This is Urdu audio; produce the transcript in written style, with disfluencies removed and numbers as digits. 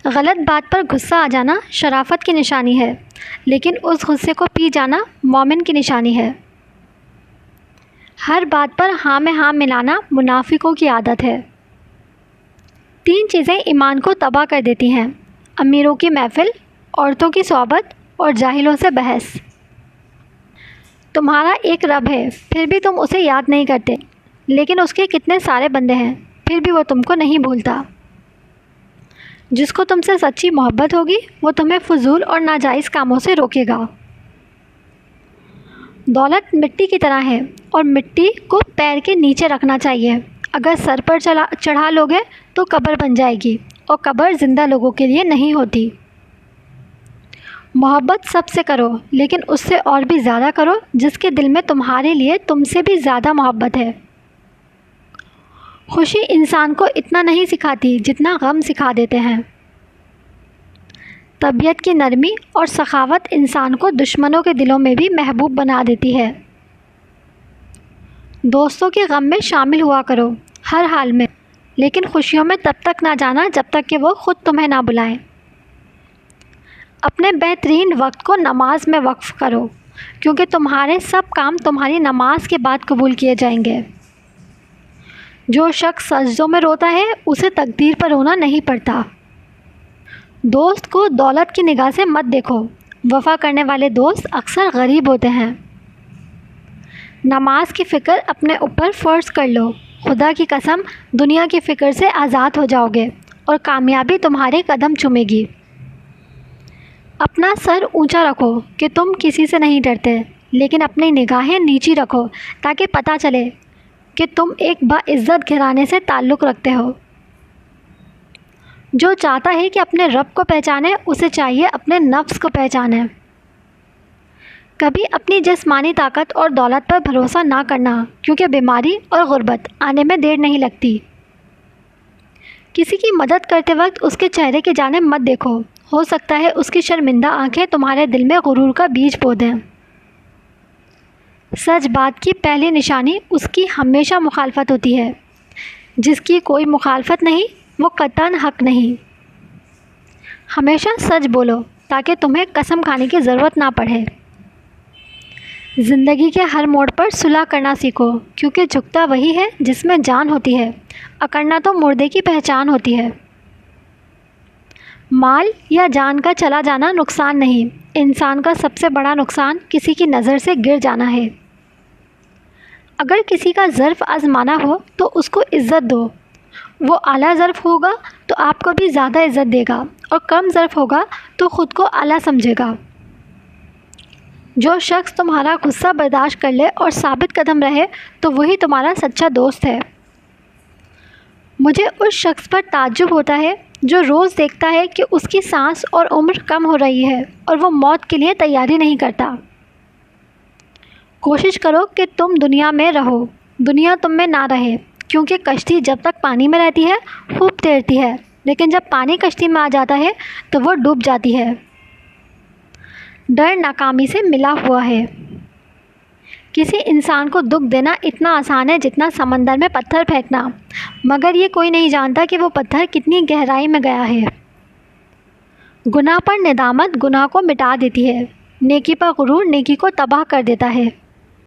غلط بات پر غصہ آ جانا شرافت کی نشانی ہے، لیکن اس غصے کو پی جانا مومن کی نشانی ہے۔ ہر بات پر ہاں میں ہاں ملانا منافقوں کی عادت ہے۔ 3 چیزیں ایمان کو تباہ کر دیتی ہیں: امیروں کی محفل، عورتوں کی صحبت اور جاہلوں سے بحث۔ تمہارا ایک رب ہے، پھر بھی تم اسے یاد نہیں کرتے، لیکن اس کے کتنے سارے بندے ہیں، پھر بھی وہ تم کو نہیں بھولتا۔ جس کو تم سے سچی محبت ہوگی وہ تمہیں فضول اور ناجائز کاموں سے روکے گا۔ دولت مٹی کی طرح ہے اور مٹی کو پیر کے نیچے رکھنا چاہیے۔ اگر سر پر چڑھا لوگے تو قبر بن جائے گی، اور قبر زندہ لوگوں کے لیے نہیں ہوتی۔ محبت سب سے کرو، لیکن اس سے اور بھی زیادہ کرو جس کے دل میں تمہارے لیے تم سے بھی زیادہ محبت ہے۔ خوشی انسان کو اتنا نہیں سکھاتی جتنا غم سکھا دیتے ہیں۔ طبیعت کی نرمی اور سخاوت انسان کو دشمنوں کے دلوں میں بھی محبوب بنا دیتی ہے۔ دوستوں کے غم میں شامل ہوا کرو ہر حال میں، لیکن خوشیوں میں تب تک نہ جانا جب تک کہ وہ خود تمہیں نہ بلائیں۔ اپنے بہترین وقت کو نماز میں وقف کرو، کیونکہ تمہارے سب کام تمہاری نماز کے بعد قبول کیے جائیں گے۔ جو شخص سجدوں میں روتا ہے اسے تقدیر پر رونا نہیں پڑتا۔ دوست کو دولت کی نگاہ سے مت دیکھو، وفا کرنے والے دوست اکثر غریب ہوتے ہیں۔ نماز کی فکر اپنے اوپر فرض کر لو، خدا کی قسم دنیا کی فکر سے آزاد ہو جاؤ گے اور کامیابی تمہارے قدم چومے گی۔ اپنا سر اونچا رکھو کہ تم کسی سے نہیں ڈرتے، لیکن اپنی نگاہیں نیچی رکھو تاکہ پتہ چلے کہ تم ایک باعزت گھرانے سے تعلق رکھتے ہو۔ جو چاہتا ہے کہ اپنے رب کو پہچانے، اسے چاہیے اپنے نفس کو پہچانے۔ کبھی اپنی جسمانی طاقت اور دولت پر بھروسہ نہ کرنا، کیونکہ بیماری اور غربت آنے میں دیر نہیں لگتی۔ کسی کی مدد کرتے وقت اس کے چہرے کی جانب مت دیکھو، ہو سکتا ہے اس کی شرمندہ آنکھیں تمہارے دل میں غرور کا بیج بو دیں۔ سچ بات کی پہلی نشانی اس کی ہمیشہ مخالفت ہوتی ہے، جس کی کوئی مخالفت نہیں وہ قطعاً حق نہیں۔ ہمیشہ سچ بولو تاکہ تمہیں قسم کھانے کی ضرورت نہ پڑے۔ زندگی کے ہر موڑ پر صلح کرنا سیکھو، کیونکہ جھکتا وہی ہے جس میں جان ہوتی ہے، اکڑنا تو مردے کی پہچان ہوتی ہے۔ مال یا جان کا چلا جانا نقصان نہیں، انسان کا سب سے بڑا نقصان کسی کی نظر سے گر جانا ہے۔ اگر کسی کا ظرف آزمانا ہو تو اس کو عزت دو، وہ اعلیٰ ظرف ہوگا تو آپ کو بھی زیادہ عزت دے گا، اور کم ظرف ہوگا تو خود کو اعلیٰ سمجھے گا۔ جو شخص تمہارا غصہ برداشت کر لے اور ثابت قدم رہے تو وہی تمہارا سچا دوست ہے۔ مجھے اس شخص پر تعجب ہوتا ہے جو روز دیکھتا ہے کہ اس کی سانس اور عمر کم ہو رہی ہے اور وہ موت کے لیے تیاری نہیں کرتا۔ کوشش کرو کہ تم دنیا میں رہو، دنیا تم میں نہ رہے، کیونکہ کشتی جب تک پانی میں رہتی ہے خوب تیرتی ہے، لیکن جب پانی کشتی میں آ جاتا ہے تو وہ ڈوب جاتی ہے۔ ڈر ناکامی سے ملا ہوا ہے۔ کسی انسان کو دکھ دینا اتنا آسان ہے جتنا سمندر میں پتھر پھینکنا، مگر یہ کوئی نہیں جانتا کہ وہ پتھر کتنی گہرائی میں گیا ہے۔ گناہ پر ندامت گناہ کو مٹا دیتی ہے، نیکی پر غرور نیکی کو تباہ کر دیتا ہے۔